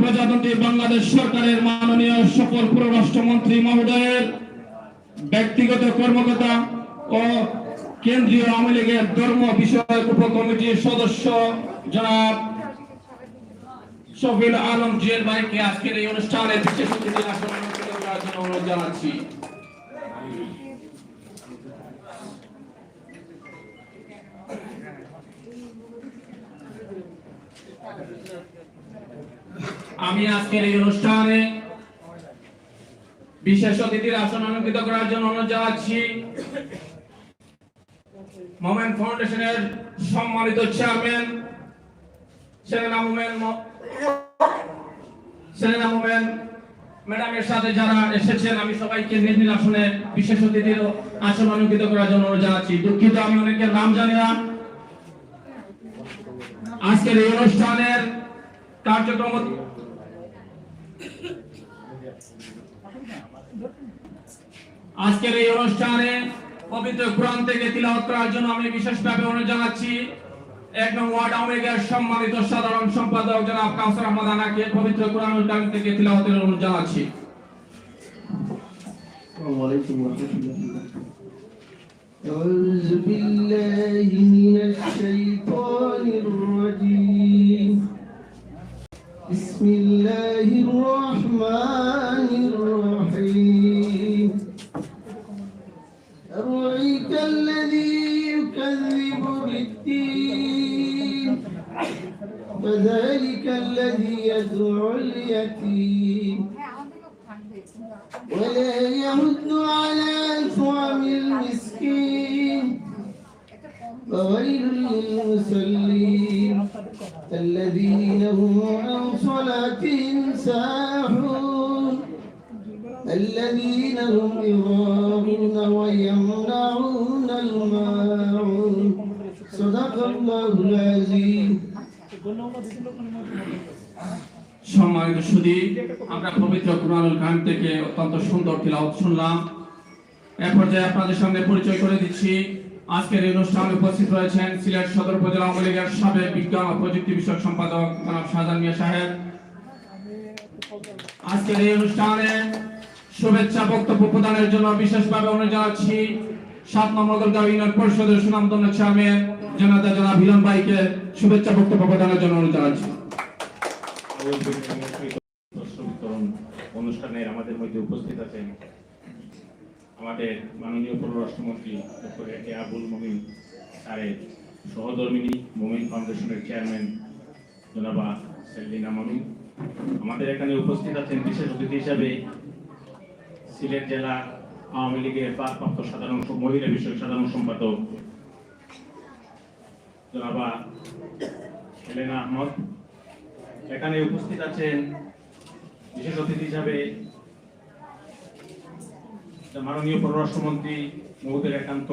প্রজাতন্ত্রী বাংলাদেশ সরকারের মাননীয় সকল পররাষ্ট্রমন্ত্রী মহোদয়ের ব্যক্তিগত কর্মকর্তা ও কেন্দ্রীয় আওয়ামী লীগের ধর্ম বিষয়ক উপকমিটির সদস্য জনাব শফিউল আলম জুয়েল ভাইকে আজকের এই অনুষ্ঠানে বিশেষ অতিথি আসন অলঙ্কৃত করার জন্য অনুরোধ জানাচ্ছি। আমি আজকের এই অনুষ্ঠানে বিশেষ অতিথির আসন অলঙ্কৃত করার জন্য অনুরোধ জানাচ্ছি মোমেন ফাউন্ডেশনের সম্মানিত চেয়ারম্যান সেরেনা মোমেন ম্যাডামের সাথে যারা এসেছেন, আমি সবাইকে নিজ নিজ আসনে বিশেষ অতিথির আসন অলঙ্কৃত করার জন্য অনুরোধ জানাচ্ছি। দুঃখিত আমি অনেকের নাম জানি না। আজকের এই অনুষ্ঠানের কার্যক্রম পবিত্র কোরআন থেকে তিলাওয়াত করার জন্য আমি বিশেষভাবে অনুরোধ জানাচ্ছি 1 নং ওয়ার্ড আওয়ামী লীগের সম্মানিত সাধারণ সম্পাদক জনাব কাউসার আহমদ আনাকে পবিত্র কোরআনুল কারীম থেকে তিলাওয়াতের অনুরোধ জানাচ্ছি। আসসালামু আলাইকুম ওয়া রাহমাতুল্লাহি আউযু বিল্লাহি মিনাশ শাইতানির রাজীম বিসমিল্লাহির রহমানির রহিম আরাইতাল্লাযী ইউকাযযিবু বিদ্দীন ফাযালিকাল্লাযী ইয়াদউল ইয়াতীম ولا يحض على طعام المسكين وويل للمصلين الذين هم عن صلاتهم ساهون الذين هم يراءون ويمنعون الماعون صدق الله العظيم সম্মানিত সুধী, আমরা পবিত্র কোরআনুল কারীম থেকে অত্যন্ত সুন্দর তিলাওয়াত শুনলাম। এ পর্যায়ে আপনাদের সঙ্গে পরিচয় করে দিচ্ছি। আজকের এই অনুষ্ঠানে উপস্থিত রয়েছেন সিলেট সদর উপজেলা আওয়ামী লীগের সাবেক বিজ্ঞান ও প্রযুক্তি বিষয়ক সম্পাদক জনাব শাহজাহান মিয়া সাহেব। আজকের এই অনুষ্ঠানে শুভেচ্ছা বক্তব্য প্রদানের জন্য বিশেষভাবে অনুরোধ জানাচ্ছি 7 নম্বর গোলগাঁও ইউনিয়ন পরিষদের সুনামধন্য চেয়ারম্যান জনাব হিলন ভাইকে শুভেচ্ছা বক্তব্য প্রদানের জন্য অনুরোধ জানাচ্ছি। অনুষ্ঠানে আমাদের মধ্যে উপস্থিত আছেন আমাদের মাননীয় পররাষ্ট্রমন্ত্রী ডক্টর এ আবুল মোমিন স্যারের সহধর্মিনী মোমিন ফাউন্ডেশনের চেয়ারম্যান জনাবা সেলিনা মোমিন। আমাদের এখানে উপস্থিত আছেন বিশেষ অতিথি হিসাবে সিলেট জেলা আওয়ামী লীগের ভারপ্রাপ্ত সাধারণ মহিলা বিষয়ক সাধারণ সম্পাদক জনাবা হেলেনা আহমদ। এখানে উপস্থিত আছেন বিশেষ অতিথি হিসাবে মাননীয় পররাষ্ট্রমন্ত্রী মহোদয়ের একান্ত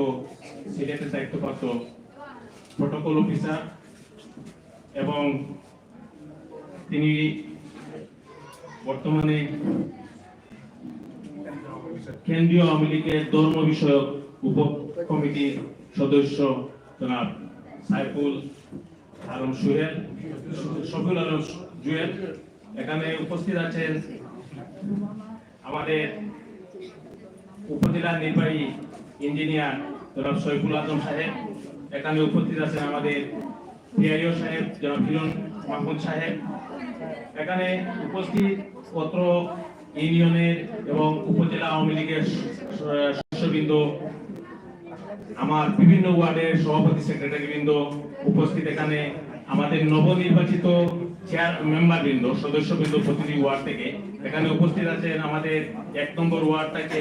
সিলেটের দায়িত্বপ্রাপ্ত প্রটোকল অফিসার এবং তিনি বর্তমানে কেন্দ্রীয় আওয়ামী লীগের ধর্ম বিষয়ক উপ কমিটির সদস্য জনাব সাইফুল আলম শফিউল আলম জুয়েল। এখানে উপস্থিত আছেন আমাদের উপজেলা নির্বাহী ইঞ্জিনিয়ার জনাব সৈফুল আজম সাহেব। এখানে উপস্থিত আছেন আমাদের পিআইও সাহেব জনাব হিলন মাহমুদ সাহেব। এখানে উপস্থিত পত্র ইউনিয়নের এবং উপজেলা আওয়ামী লীগের সদস্যবৃন্দ, আমার বিভিন্ন ওয়ার্ডের সভাপতি সেক্রেটারি বৃন্দ উপস্থিত, এখানে আমাদের নবনির্বাচিত চেয়ার মেম্বার বৃন্দ সদস্যবৃন্দ প্রতিটি ওয়ার্ড থেকে এখানে উপস্থিত আছেন আমাদের 1 নম্বর ওয়ার্ড থেকে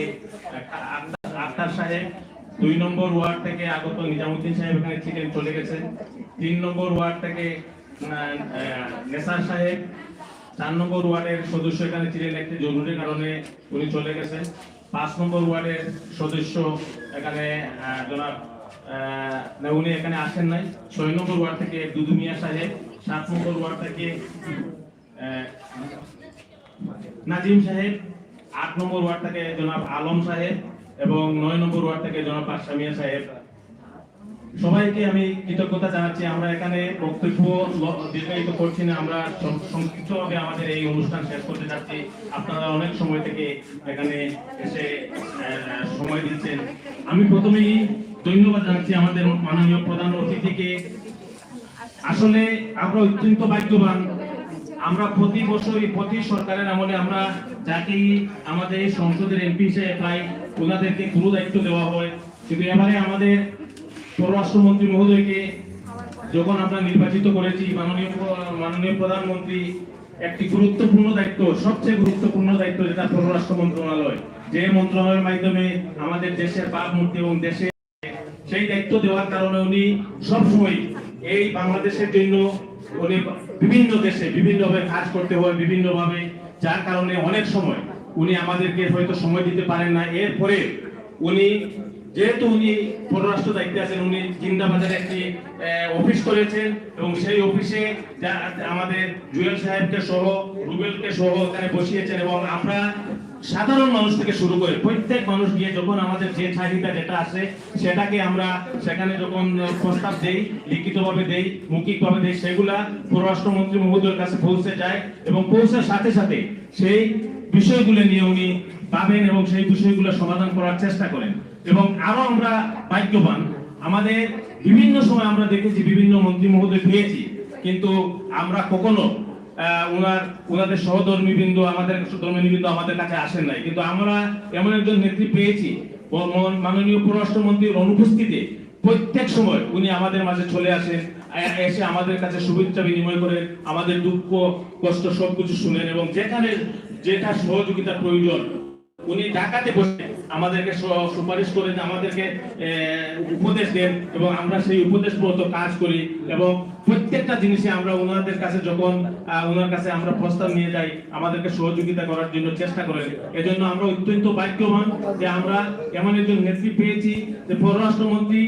আক্তার সাহেব, 2 নম্বর ওয়ার্ড থেকে আগত নিজামুদ্দিন সাহেব এখানে ছিলেন, চলে গেছেন। 3 নম্বর ওয়ার্ড থেকে নেসার সাহেব, 4 নম্বর ওয়ার্ডের সদস্য এখানে ছিলেন, একটি জরুরি কারণে উনি চলে গেছেন। 5 নম্বর ওয়ার্ডের সদস্য এখানে জনাব উনি এখানে আসেন নাই। 6 নম্বর ওয়ার্ড থেকে দুদু মিয়া সাহেব, 7 নম্বর ওয়ার্ড থেকে নাজিম সাহেব, 8 নম্বর ওয়ার্ড থেকে জনাব আলম সাহেব এবং 9 নম্বর ওয়ার্ড থেকে জনাব বাদশা মিয়া সাহেব সবাইকে আমি কৃতজ্ঞতা জানাচ্ছি। আমরা এখানে বক্তব্য দীর্ঘায়িত করছি না, আমরা সংক্ষিপ্তভাবে আমাদের এই অনুষ্ঠান শেষ করতে যাচ্ছি। আপনারা অনেক সময় থেকে এখানে এসে সময় দিচ্ছেন। আমি প্রথমেই ধন্যবাদ জানাচ্ছি আমাদের মাননীয় প্রধান অতিথিকে। আসলে আমরা অত্যন্ত ভাগ্যবান, আমরা প্রতি বছরই প্রতি সরকারের আমলে আমরা যাকেই আমাদের এই সংসদের এমপি হিসেবে প্রায় ওনাদেরকে গুরু দায়িত্ব দেওয়া হয়, কিন্তু এবারে আমাদের পররাষ্ট্রমন্ত্রী মহোদয়কে যখন আমরা নির্বাচিত করেছি, মাননীয় প্রধানমন্ত্রী একটি গুরুত্বপূর্ণ দায়িত্ব, সবচেয়ে গুরুত্বপূর্ণ দায়িত্ব যেটা পররাষ্ট্র মন্ত্রণালয়, যে মন্ত্রণালয়ের মাধ্যমে আমাদের দেশের ভাবমূর্তি এবং দেশে সেই দায়িত্ব দেওয়ার কারণে উনি সবসময় এই বাংলাদেশের জন্য উনি বিভিন্ন দেশে বিভিন্নভাবে কাজ করতে হয়, বিভিন্নভাবে, যার কারণে অনেক সময় উনি আমাদেরকে হয়তো সময় দিতে পারেন না। এরপরে উনি যেহেতু উনি পররাষ্ট্র দায়িত্বে আছেন, উনি জিন্দাবাজারে একটি অফিস করেছেন এবং সেই অফিসে আমাদের জুয়েল সাহেবকে সহ রুবেলকে সহ এখানে বসিয়েছেন এবং আমরা সাধারণ মানুষ থেকে শুরু করে প্রত্যেক মানুষ গিয়ে যখন আমাদের যে চাহিদা যেটা আছে সেটাকে আমরা সেখানে যখন প্রস্তাব দেই, লিখিতভাবে দেই, মৌখিকভাবে দেই, সেগুলা পররাষ্ট্রমন্ত্রী মহোদয়ের কাছে পৌঁছে যায় এবং পৌঁছার সাথে সাথে সেই বিষয়গুলো নিয়ে উনি পাবেন এবং সেই বিষয়গুলো সমাধান করার চেষ্টা করেন। এবং আরো আমরা ভাগ্যবান, আমাদের বিভিন্ন সময় আমরা দেখেছি বিভিন্ন মন্ত্রী মহোদয় পেয়েছি, কিন্তু আমরা কখনো ওনাদের সহধর্মীবৃন্দ আমাদের কাছে আসেন নাই, কিন্তু আমরা এমন একজন নেত্রী পেয়েছি মাননীয় পররাষ্ট্রমন্ত্রীর অনুপস্থিতিতে প্রত্যেক সময় উনি আমাদের মাঝে চলে আসেন, এসে আমাদের কাছে শুভেচ্ছা বিনিময় করেন, আমাদের দুঃখ কষ্ট সবকিছু শুনেন এবং যেখানে যেটা সহযোগিতার প্রয়োজন উনি ঢাকাতে বসে আমাদেরকে সুপারিশ করেন, আমাদেরকে উপদেশ দেন এবং আমরা সেই উপদেশ মতো কাজ করি এবং প্রত্যেকটা জিনিসে আমরা ওনাদের কাছে যখন ওনার কাছে আমরা প্রস্তাব নিয়ে যাই আমাদেরকে সহযোগিতা করার জন্য চেষ্টা করেন। এজন্য আমরা অত্যন্ত ভাগ্যবান যে আমরা এমন একজন নেত্রী পেয়েছি যে পররাষ্ট্রমন্ত্রী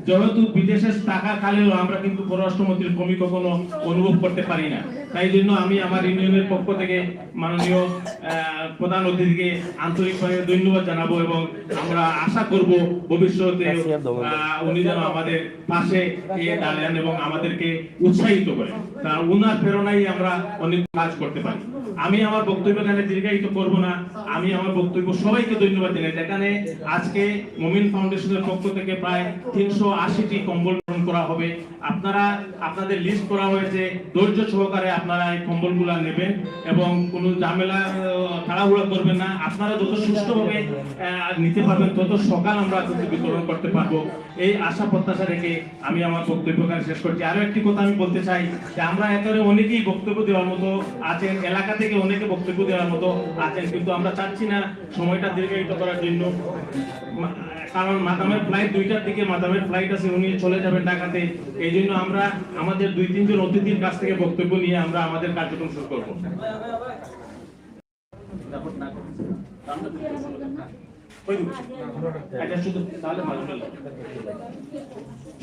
যেহেতু বিদেশে থাকা কালেও আমরা কিন্তু পররাষ্ট্রমন্ত্রীর কমি কখনো অনুভব করতে পারি না। তাই জন্য আমি আমার ইউনিয়নের পক্ষ থেকে মাননীয় প্রধান অতিথিকে আন্তরিকভাবে ধন্যবাদ জানাবো এবং আমরা আশা করব ভবিষ্যতে উনি যেন আমাদের পাশে দাঁড়ান এবং আমাদেরকে উৎসাহিত করেন, কারণ উনার প্রেরণায় আমরা অনেক কাজ করতে পারি। আমি আমার বক্তব্য এখানে দীর্ঘায়িত করব না, আমি আমার বক্তব্য সবাইকে ধন্যবাদ জানাই। এখানে আজকে মুমিন ফাউন্ডেশনের পক্ষ থেকে প্রায় 380টি কম্বল বিতরণ করা হবে। আপনারা আপনাদের লিস্ট করা হয়েছে, ধৈর্য সহকারে আপনারা এই কম্বলগুলো নেবেন এবং কোনো ঝামেলা তাড়াহুড়া করবেন না। আপনারা যত সুষ্ঠুভাবে নিতে পারবেন তত সকাল আমরা কিন্তু বিতরণ করতে পারবো, এই আশা প্রত্যাশা রেখে আমি আমার বক্তব্য এখানে শেষ করছি। আরো একটি কথা আমি বলতে চাই যে আমরা এখানে অনেকেই বক্তব্য দেওয়ার মতো আছেন, এলাকা থেকে অনেকে বক্তব্য দেওয়ার মতো আছেন, কিন্তু আমরা চাচ্ছি না সময়টা দীর্ঘায়িত করার জন্য, কারণ মাদামের ফ্লাইট 2টার দিকে মাদামের ফ্লাইট আছে, উনি চলে যাবেন ঢাকাতে। এই জন্য আমরা আমাদের 2-3 জন অতিথির কাছ থেকে বক্তব্য নিয়ে আমরা আমাদের কার্যক্রম শুরু করবো।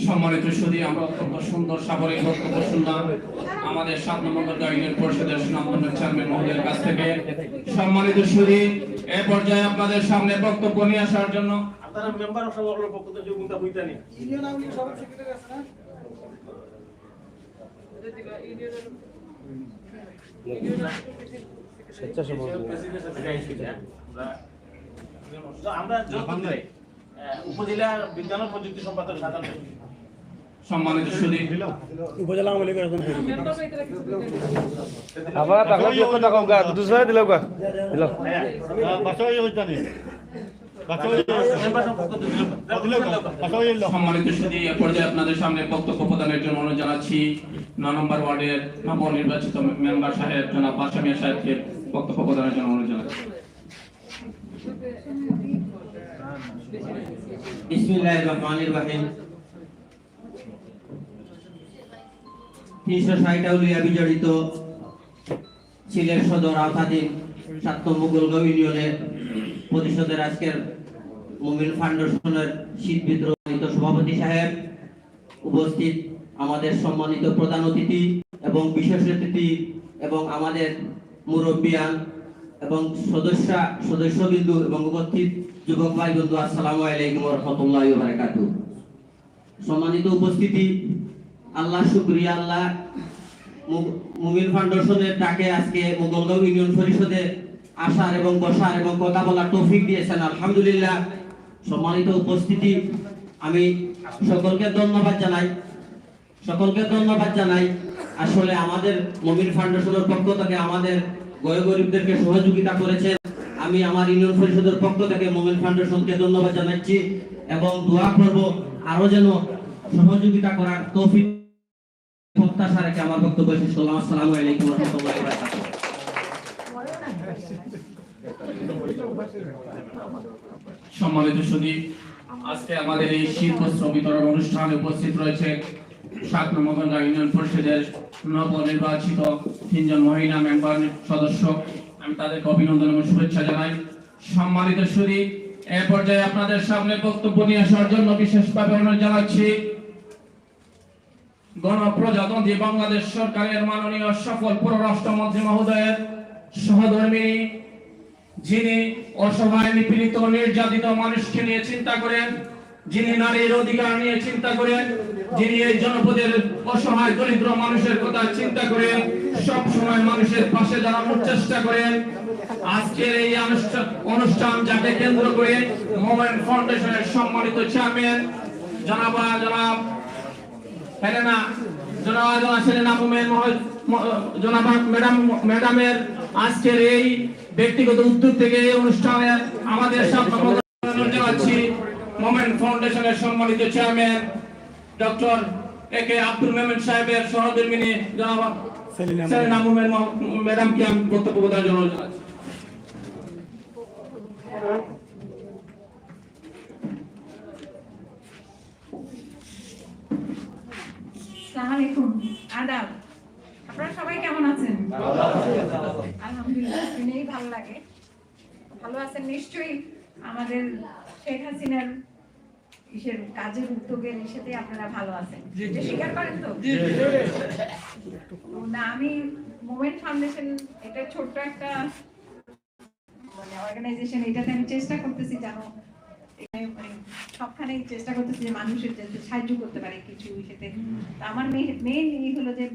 সম্মানিত সুধী, আমরা অত্যন্ত সুন্দর সাবলীল বক্তব্য শুনলাম আমাদের 7 নম্বর ইউনিয়ন পরিষদের সুনামধন্য চেয়ারম্যান মহোদয়ের কাছ থেকে। সম্মানিত সুধী, এই পর্যায়ে আপনাদের সামনে বক্তব্য নিয়ে আসার জন্য আপনারা মেম্বার সবার পক্ষ থেকে যোগ্যতা হইতা নেই ইউনিয়ন আওয়ামী সভা সেক্রেটারি আছে না আমরা উপজেলা বিজ্ঞান ও প্রযুক্তি সম্পাদক সাধারণ। সম্মানিত সুধী, উপজেলা আওয়ামী লীগের একজন আবার টাকা যোগ করে টাকা গা দুসরা দিল গা দিল বাসায় হইতা নেই সম্মানিত সুধী, এ পর্যায়ে আপনাদের সামনে বক্তব্য প্রদানের জন্য অনুরোধ জানাচ্ছি 9 নম্বর ওয়ার্ডের নবনির্বাচিত মেম্বার সাহেব জনাব বাদশা মিয়া সাহেবকে বক্তব্য প্রদানের জন্য অনুরোধ জানাচ্ছি। বিসমিল্লাহির রহমানির রহিম। 360 আউলিয়া বিজড়িত সিলেট সদর আওতাধীন 7 নম্বর গোলগাঁও ইউনিয়নের পরিষদের আজকের মুমিন ফাউন্ডেশনের শীত বিদ্রোহিত সভাপতি সাহেব, উপস্থিত আমাদের সম্মানিত প্রধান অতিথি এবং বিশেষ অতিথি এবং আমাদের মুরব্বিয়ান এবং সদস্যবৃন্দ এবং উপস্থিত যুবক ভাই বন্ধু, আসসালামু আলাইকুম ওয়া রাহমাতুল্লাহি ওয়া বারাকাতুহু। সম্মানিত উপস্থিতি, আল্লাহ শুকরিয়া, আল্লাহ মুমিন ফাউন্ডেশনের ডাকে আজকে মোগলগাঁও ইউনিয়ন পরিষদে আসার এবং বসার এবং কথা বলার তৌফিক দিয়েছেন, আলহামদুলিল্লাহ। সম্মানিত উপস্থিতি, আমি সকলকে ধন্যবাদ জানাই। আসলে আমাদের মুমিন ফাউন্ডেশনের পক্ষ থেকে আমাদের গরিবদেরকে সহযোগিতা করেছেন। আমি আমার ইউনিয়ন পরিষদের পক্ষ থেকে মুমিন ফাউন্ডেশনকে ধন্যবাদ জানাচ্ছি এবং দোয়া করব আরো যেন সহযোগিতা করার তৌফিক প্রত্যাশা রেখে আমার বক্তব্য শেষ করলাম। আসসালামু আলাইকুম ওয়া রাহমাতুল্লাহি ওয়া বারাকাতুহু। সম্মানিত সুধী, আজকে আমাদের এই শীত বস্ত্র বিতরণ অনুষ্ঠানে উপস্থিত রয়েছে 7 নম্বর মোগলগাঁও ইউনিয়ন পরিষদের নবনির্বাচিত 3 জন মহিলা মেম্বার সদস্য। আমি তাদেরকে অভিনন্দন এবং শুভেচ্ছা জানাই। সম্মানিত সুধী, এ পর্যায়ে আপনাদের সামনে বক্তব্য নিয়ে আসার জন্য বিশেষভাবে অনুরোধ জানাচ্ছি গণপ্রজাতন্ত্রী বাংলাদেশ সরকারের মাননীয় সফল পররাষ্ট্রমন্ত্রী মহোদয়ের সহধর্মিণী, যিনি অসহায়, নিপীড়িত, নির্যাতিত মানুষকে নিয়ে চিন্তা করেন, যিনি নারীর অধিকার নিয়ে চিন্তা করেন, যিনি এই জনপদের অসহায় দরিদ্র মানুষের কথা চিন্তা করেন, সব সময় মানুষের পাশে দাঁড়ানোর চেষ্টা করেন। আজকের এই অনুষ্ঠান যাকে কেন্দ্র করে মোমেন্ট ফাউন্ডেশনের সম্মানিত চেয়ারম্যান জনাব ম্যাডামের আজকের এই ব্যক্তিগত উদ্যোগ থেকে এই অনুষ্ঠানে আমাদের সামনে জানাচ্ছি মোমেন্ট ফাউন্ডেশনের সম্মানিত চেয়ারম্যান ডক্টর একে আব্দুল মেমন সাহেবের সহধর্মিণী জনাব সেলিনা মোমেন ম্যাডামকে আমি বক্তব্য দেওয়ার জন্য জানাচ্ছি। আসসালামু আলাইকুম, আদাব। আপনারা সবাই কেমন আছেন? আলহামদুলিল্লাহ, শুনেই ভালো লাগে। ভালো আছেন নিশ্চয়ই। আমাদের শেখ হাসিনার কাজের উদ্যোগের সাথে আপনারা ভালো আছেন, এটা স্বীকার করেন তো? না, আমি মোমেন্ট ফাউন্ডেশন, এটা ছোট্ট একটা অর্গানাইজেশন। এটাতে আমি চেষ্টা করতেছি জানো, সবখানেই চেষ্টা করতেছি যে মানুষের যাতে সাহায্য করতে পারে কিছু সাথে। আমার মেইন ই হলো যে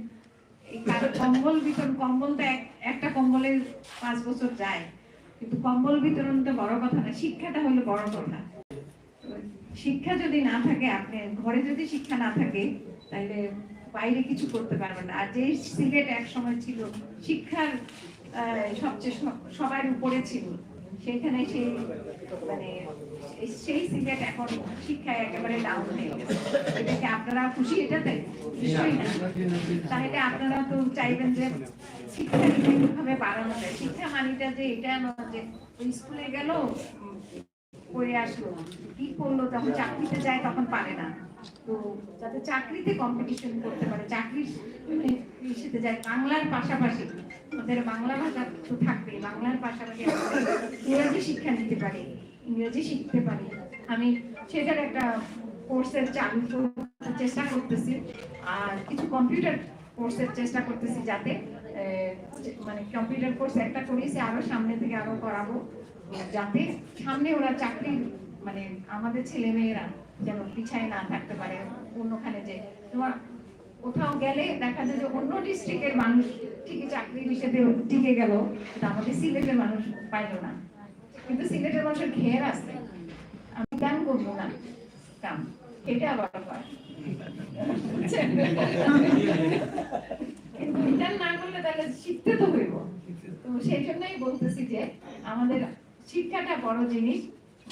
এই কম্বল বিতরণ। কম্বল তো একটা কম্বলের 5 বছর যায়, কিন্তু কম্বল বিতরণটা বড় কথা না, শিক্ষাটা হলো বড় কথা। শিক্ষা যদি না থাকে, আপনি ঘরে যদি শিক্ষা না থাকে, তাহলে বাইরে কিছু করতে পারবেন না। আর যে সিলেট এক সময় ছিল শিক্ষার সবচেয়ে সবার উপরে ছিল, সেখানে সেই সিলেট এখন শিক্ষায় একেবারে ডাউন হয়ে গেছে। এটাকে আপনারা খুশি? এটাতে নিশ্চয়ই না। তাহলে আপনারা তো চাইবেন যে শিক্ষা কিভাবে বাড়ানো যায়। শিক্ষা মানিটা যে এটা নয় যে স্কুলে গেল, পড়ে আসলো, কি করলো, তখন চাকরিতে যায় তখন পারে না। তো যাতে চাকরিতে কম্পিটিশন করতে পারে, চাকরির সাথে যায়, বাংলার পাশাপাশি আমাদের বাংলা ভাষা তো থাকবে, বাংলার পাশাপাশি ইংরেজি শিক্ষা নিতে পারে, ইংরেজি শিখতে পারে। আমি সেটার একটা কোর্সের চালু করার চেষ্টা করতেছি, আর কিছু কম্পিউটার কোর্সের চেষ্টা করতেছি, যাতে কম্পিউটার কোর্স একটা করেছি, আরো সামনে থেকে আরো করাবো, যাতে সামনে ওরা চাকরি আমাদের ছেলে মেয়েরা যেন পিছায় না থাকতে পারে। অন্যখানে যে তোমার কোথাও গেলে দেখা যায় যে অন্য ডিস্ট্রিক্টের মানুষ ঠিকই চাকরি হিসেবে টিকে গেল, কিন্তু আমাদের সিলেটের মানুষ পাইল না। কিন্তু সিলেটের মানুষের ঘের আছে, আমি কেন করবো না কাম, এটা আবার রিটার্ন না করলে তাহলে শিখতে তো হইব। তো সেই জন্যই বলতেছি যে আমাদের শিক্ষাটা বড় জিনিস।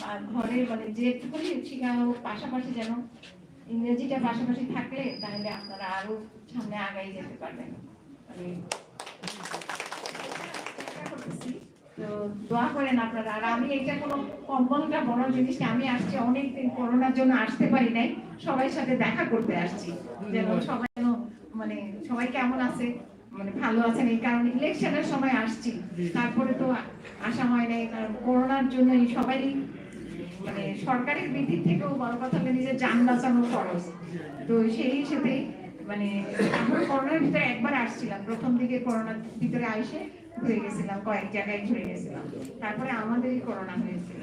আর ঘরে যেটুকুনি শিক্ষা হোক, পাশাপাশি যেন ইংরেজিটা পাশাপাশি থাকলে তাহলে আপনারা আরো সামনে আগাই যেতে পারবেন। তো দোয়া করেন আপনারা। আর আমি এটা কোনো কম্বলটা বড় জিনিসটা, আমি আসছি অনেকদিন, করোনার জন্য আসতে পারি নাই, সবাই সাথে দেখা করতে আসছি, যেন সবাই সবাই কেমন আছে, ভালো আছেন। এই কারণে ইলেকশনের সময় আসছি, তারপরে তো আসা হয় নাই, কারণ করোনার জন্য সবাই সরকারের বিধির থেকেও বড় কথা হলো নিজের যান বাঁচানো খরচ। তো সেই হিসেবে আমরা করোনার ভিতরে একবার আসছিলাম, প্রথম দিকে করোনার ভিতরে আসে হয়ে গেছিলাম, কয়েক জায়গায় ঘুরে গেছিলাম। তারপরে আমাদেরই করোনা হয়েছিল,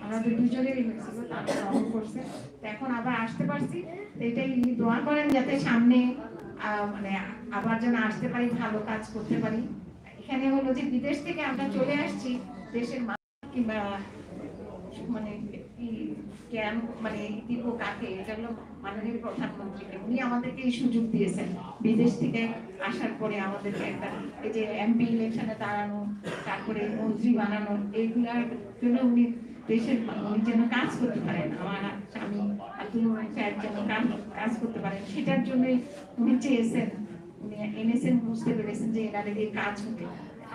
আমাদের দুজনেরই হয়েছিল, তারপরে অন করছে। এখন আবার আসতে পারছি, এটাই দোয়া করেন যাতে সামনে মানে আবার যেন আসতে পারি, ভালো কাজ করতে পারি। এখানে হলো যে বিদেশ থেকে আমরা চলে আসছি, দেশের মানুষ কিংবা মানে জ্ঞান মানে দিব কাকে, এটা হলো মাননীয় প্রধানমন্ত্রীকে। উনি আমাদেরকে এই সুযোগ দিয়েছেন বিদেশ থেকে আসার পরে আমাদেরকে একটা এই যে এমপি ইলেকশনে দাঁড়ানো, তারপরে মন্ত্রী বানানো, এইগুলার জন্য উনি দেশের উনি যেন কাজ করতে পারেন, আমার স্বামী আব্দুল রহমান সাহেব যেন কাজ করতে পারেন, সেটার জন্যই উনি চেয়েছেন, উনি এনেছেন, বুঝতে পেরেছেন যে এনাদের এই কাজ হতে।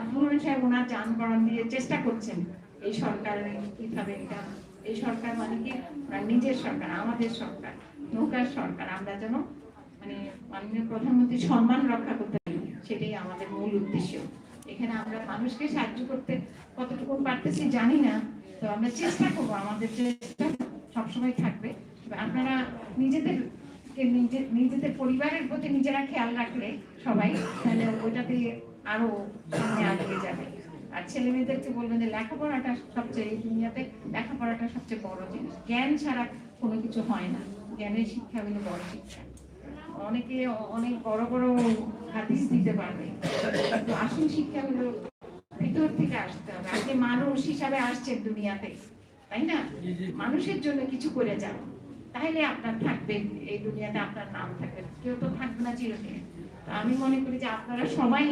আব্দুল রহমান সাহেব ওনার যানবাহন দিয়ে চেষ্টা করছেন এই সরকার কিভাবে এটা, এই সরকার মানে কি নিজের সরকার, আমাদের সরকার, নৌকার সরকার, আমরা যেন মানে মাননীয় প্রধানমন্ত্রীর সম্মান রক্ষা করতে পারি, সেটাই আমাদের মূল উদ্দেশ্য। এখানে আমরা মানুষকে সাহায্য করতে কতটুকু পারতেছি জানি না, তো আমরা চেষ্টা করবো, আমাদের চেষ্টা সবসময় থাকবে। আপনারা নিজেদের পরিবারের প্রতি নিজেরা খেয়াল রাখলে সবাই, তাহলে ওইটাতে আরো সামনে এগিয়ে যাবে। আর ছেলে মেয়েদেরকে বলবেন যে লেখাপড়াটা সবচেয়ে, এই দুনিয়াতে লেখাপড়াটা সবচেয়ে বড় জিনিস, জ্ঞান ছাড়া কোনো কিছু হয় না, জ্ঞানের শিক্ষা হলো বড় শিক্ষা। অনেকে অনেক বড় বড় হাদিস দিতে পারবে, কিন্তু আসল শিক্ষা হলো ভিতর থেকে আসতে হবে। আজকে মানুষ হিসাবে আসছে দুনিয়াতে, তাই না? মানুষের জন্য কিছু করে যান, তাহলে আপনার থাকবে এই দুনিয়াতে, আপনার নাম থাকবে, কেউ তো থাকবে না চিরদিন। আমি মনে করি যে আপনারা সবাই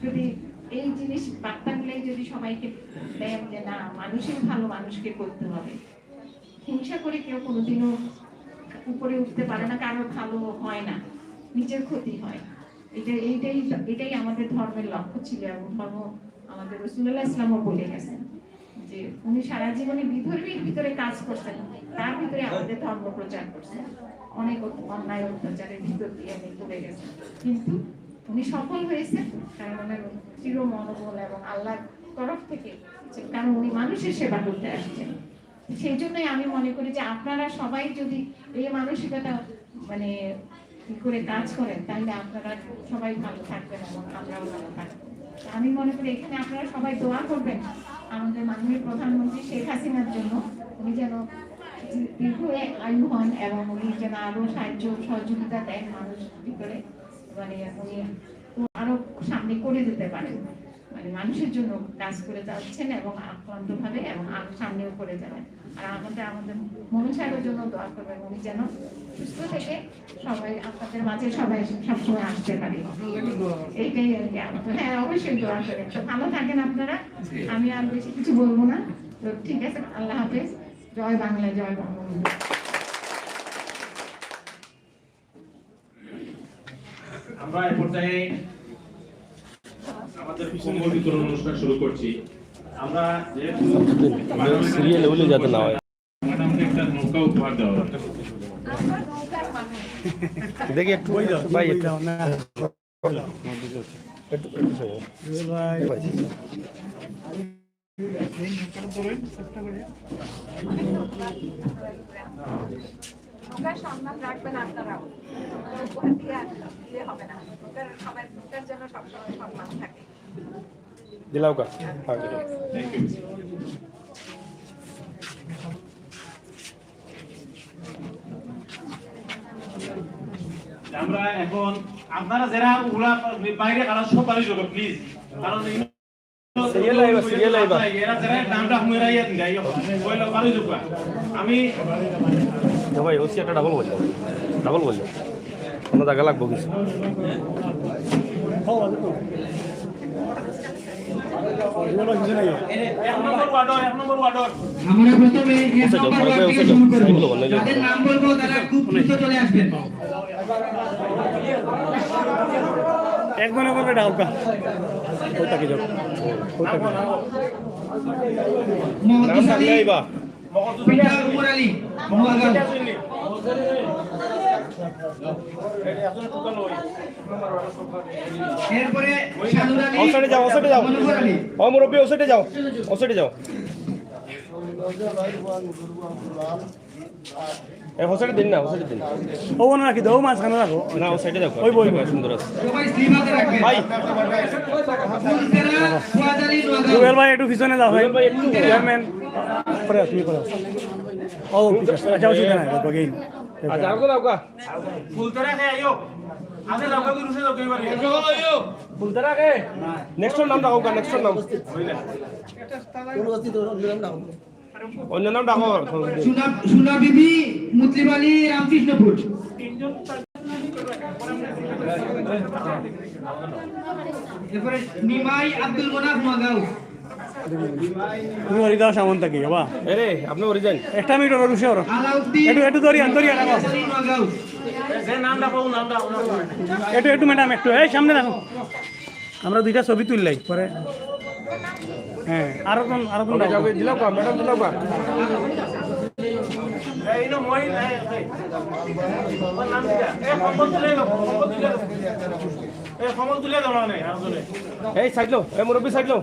যদি এই জিনিস বার্তাগুলাই যদি সবাইকে দেন যে না, মানুষের ভালো মানুষকে করতে হবে, হিংসা করে কেউ কোনোদিনও উপরে উঠতে পারে না, কারো ভালো হয় না, নিজের ক্ষতি হয়। এটাই আমাদের ধর্মের লক্ষ্য ছিল, এবং ধর্ম আমাদের রাসূলুল্লাহ ইসলামও বলে গেছেন যে উনি সারা জীবনে বিধর্মীর ভিতরে কাজ করছেন, তার ভিতরে আমাদের ধর্ম প্রচার করছেন, অনেক অন্যায় অত্যাচারের ভিতর দিয়ে উনি চলে গেছেন, কিন্তু উনি সফল হয়েছেন কারণ ওনার চির মনোবল এবং আল্লাহর তরফ থেকে, কারণ উনি মানুষের সেবা করতে আসছেন। সেই জন্যই আমি মনে করি যে আপনারা সবাই যদি এই মানসিকতা মানে করে কাজ করেন, তাহলে আপনারা সবাই ভালো থাকবেন এবং আমরাও ভালো থাকবো। আমি মনে করি এখানে আপনারা সবাই দোয়া করবেন আমাদের মাননীয় প্রধানমন্ত্রী শেখ হাসিনার জন্য, উনি যেন দীর্ঘ আয়ু হন এবং উনি যেন আরো সাহায্য সহযোগিতা দেন মানুষ ভিতরে, মানে উনি আরো সামনে করে যেতে পারেন, মানে মানুষের জন্য কাজ করে যাচ্ছেন এবং আক্রান্ত ভাবে এবং আরো সামনেও করে যাবেন। আর আমাদের মনে সাহেবের জন্য দোয়া করবেন, উনি যেন সুস্থ থেকে সবাই আপনাদের মাঝে সবাই সবসময় আসতে পারে, এইটাই আর কি। হ্যাঁ, অবশ্যই দোয়া করেন। তো ভালো থাকেন আপনারা, আমি আর বেশি কিছু বলবো না। তো ঠিক আছে, আল্লাহ হাফেজ, জয় বাংলা, জয় বঙ্গবন্ধু। আমরা এই পর্যায়ে আমাদের পূর্ণ বিতরণ অনুষ্ঠান শুরু করছি। আমরা যেহেতু সিরিয়ালে বলে যাতে না হয়, ম্যাডামকে একটা নৌকা উপহার দেওয়া হবে। দেখি একটু ভাই একটু নৌকার সম্মান রাখবেন আপনারাও, হবে না, নৌকার জন্য সবসময় সম্মান থাকে। দিলাও কা থ্যাংক ইউ। আমরা এখন আপনারা যারা ওগুলা বাইরে কারা সব বাড়ি যাবে প্লিজ, কারণ সিরিয়াল আইবা এরা যারা নামটা হুমেরাইয়া দিন গাইও কইলো বাড়ি যাবে। আমি ভাই ওসি একটা ডাবল বললো কোনো জায়গা লাগবো কিছু এক নম্বর ওয়ার্ডর আমরা প্রথমে এক নম্বর ওয়ার্ড থেকে শুরু করব, যাদের নাম বলবো তারা খুব দ্রুত চলে আসবেন। একজনে বলবে ডাউকা ওইটাকে যাও মোহাম্মদ নাম আলী, আইবা পিতা উমর আলী, মোহাম্মদ এরপরে সাদুল আলী, ওসাইডে যাও মনোহর আলী, ও মুরব্বি ওসাইডে যাও এই হোসাইডে দিন না, হোসাইডে দিন ও না রাখি দাও মাঝখানে রাখো না, ও সাইডে দেখো ওই বই সুন্দর আছে সবাই স্লিমাতে রাখবেন ভাই। ফুলতেরা ফুয়াদালি নোয়াগাঁও রুবেল ভাই একটু পিছনে যাও ভাই রুবেল ভাই একটু চেয়ারম্যান পরে তুমি করো ও ঠিক আছে আচ্ছা অসুবিধা নাই বাগেই আচ্ছা আগো দাও কা ফুলতরা কে আইও আগে যাও কই রুসে যাও কই বাড়ি ফুলতারা কে নেক্সট নাম দাও কা, নেক্সট নাম অন্য নাম ডাকো। সুনা বিবি মুসলিম আলী রামকৃষ্ণপুর এরপরে নিমাই আব্দুল মোনাফ নোয়াগাঁও তুমি হরি দাও সামন্ত কি বাবা আরে আপনি অরিজিন একটা মিনিট ওর রুশে ওর আলাউদ্দিন একটু একটু দরিয়ান দরিয়ান রাখো আলী নোয়াগাঁও যে নাম ডাকো নাম দাও একটু একটু ম্যাডাম একটু এই সামনে রাখো আমরা দুইটা ছবি তুললাই পরে হ্যাঁ আরো কোন যাবে দিলাও কা, ম্যাডাম দিলাও কা। এই নো মই নাম দিলা এ কম্বল তুলে দাও, কম্বল তুলে দাও এ কম্বল তুলে দাও না আসলে এই সাইড লো, এই মুরব্বি সাইড লো।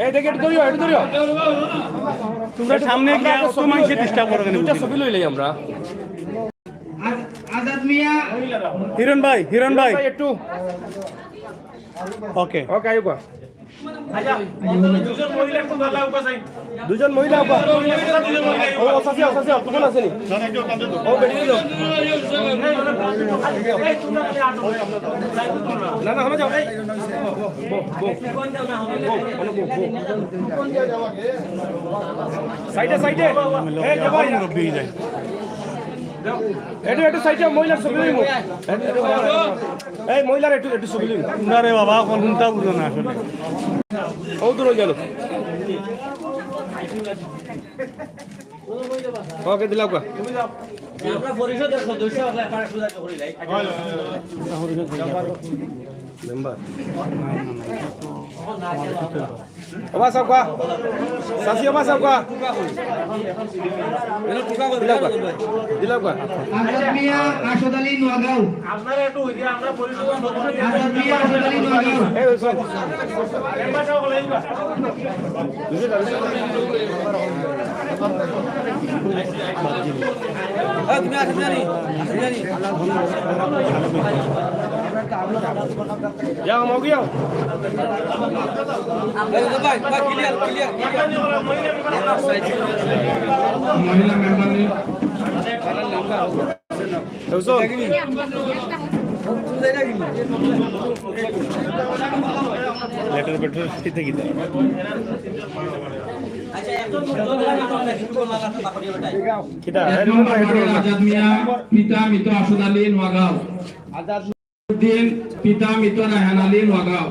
এই দেখে একটু ধরিও, একটু ধরিও। তোমরা সামনে গিয়ে অত মানুষের ডিস্টার্ব করবে না দুইটা ছবি লইলাই আমরা। আজাদ মিয়া হিরণ ভাই ভাই একটু ওকে ওকে আইও কা। আচ্ছা দুজন মহিলা একটু ভালো লাগবে চাই দুজন মহিলা আপা ও সাসি কোন আছে নি ও বেরিয়ে দিল না না হলো যাও এই সাইডে সাইডে এই কে ভাই মুরব্বি যায় একটু সাইডে মহিলার ছবি লইমু এই মহিলার একটু ছবি লইমু তোমরা রে বাবা কোন কোনটা বুঝো না আসলে ও দূর গেল ওকে দিলাও কা আমরা পরিষদের সদস্য হলে আপনারা সুযোগ করে লাই মেম্বার ওবা সব কা সাসি ওবা সব কা দিলাও কা আজাদ মিয়া আশদ আলী নোয়াগাঁও আপনারা একটু ওই যে আমরা পরিষদের সদস্য আজাদ মিয়া আশদ আলী নোয়াগাঁও এই সব মেম্বার সব বলে দিবা যা हम हो गया মহিলা মেম্বার নেই লেটার পেট্রোল দিতে কি দেয় আচ্ছা একজন কিটা আজাদ মিয়া পিতা মৃত আশদ আলী নোয়াগাঁও উদ্দিন পিতা মৃত রায়হান আলী নোয়াগাঁও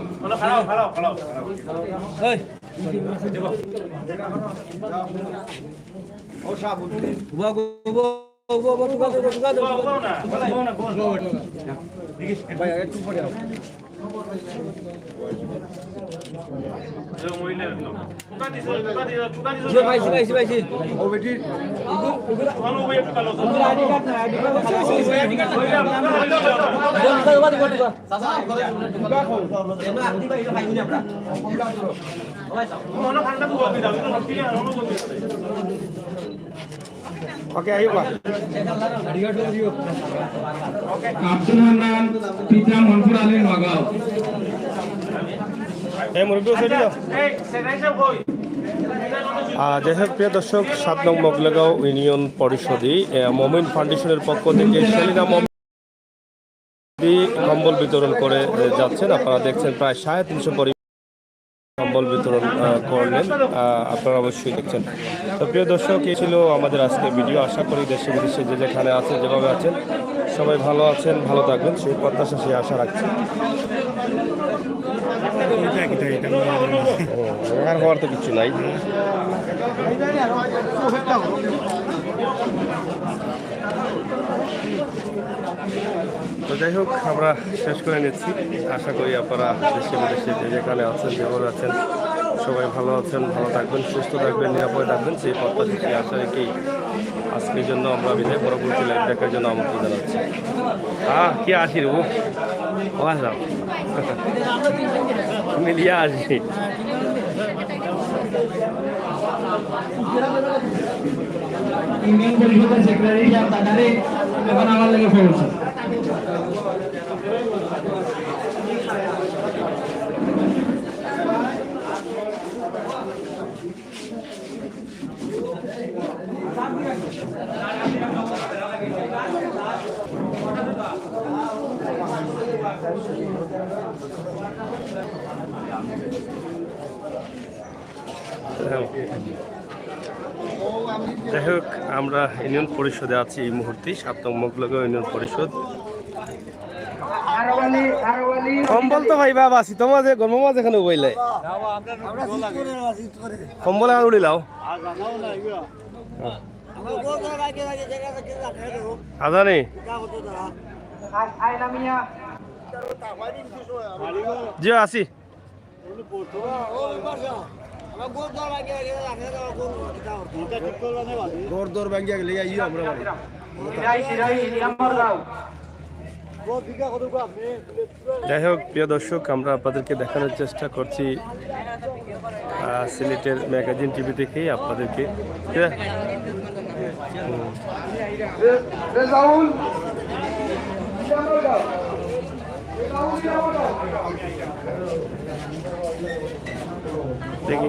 ओके आइयो का আব্দুল হান্নান পিতা মনসুর আলী নোয়াগাঁও এই মুরব্বি সাইডে দাও এই সেটাই সব কই যাই হোক প্রিয় দর্শক ৭ নং মগলাগাঁও ইউনিয়ন পরিষদে মমিন ফাউন্ডেশনের পক্ষ থেকে সেলিনা মমিন কম্বল বিতরণ করে যাচ্ছেন। আপনারা দেখছেন প্রায় ৩৫০ পরিবার কম্বল বিতরণ করলেন, আপনারা অবশ্যই দেখছেন। তো প্রিয় দর্শক এই ছিল আমাদের আজকে ভিডিও। আশা করি দেশে বিদেশে যে যেখানে আছেন যেভাবে আছেন সবাই ভালো আছেন, ভালো থাকবেন সেই প্রত্যাশা সেই আশা রাখছি। আর হওয়ার তো কিছু নাই। তো যাই হোক আমরা শেষ করে নিচ্ছি। আশা করি আপনারা দেশে বিদেশে যে যেখানে আছেন যেভাবে আছেন সবাই ভালো আছেন, ভালো থাকবেন, সুস্থ থাকবেন, নিরাপদে থাকবেন সেই প্রত্যাশা সেই আশা রেখেই আজকের জন্য আমরা বিদায়, পরবর্তী লাইভ দেখার জন্য আমন্ত্রণ জানাচ্ছি। কি আসি রে ও আসলাম মিলিয়া আসি। ইউনিয়ন পরিষদের সেক্রেটারি সাহেব তাড়াতাড়ি এখন আমার লাগে পড়ছে যাই হোক, আমরা ইউনিয়ন পরিষদে আছি এই মুহূর্তে, 7 নং মগলগাঁও ইউনিয়ন পরিষদ। কম্বল তো ভাই বাবা আছি তোমাদের গরম মাঝে এখানে বইলে কম্বল এখন উড়িলাও আজানি জি আছি যাই হোক, প্রিয় দর্শক, আমরা আপনাদেরকে দেখানোর চেষ্টা করছি সিলেটের ম্যাগাজিন টিভি থেকেই আপনাদেরকে। দেখি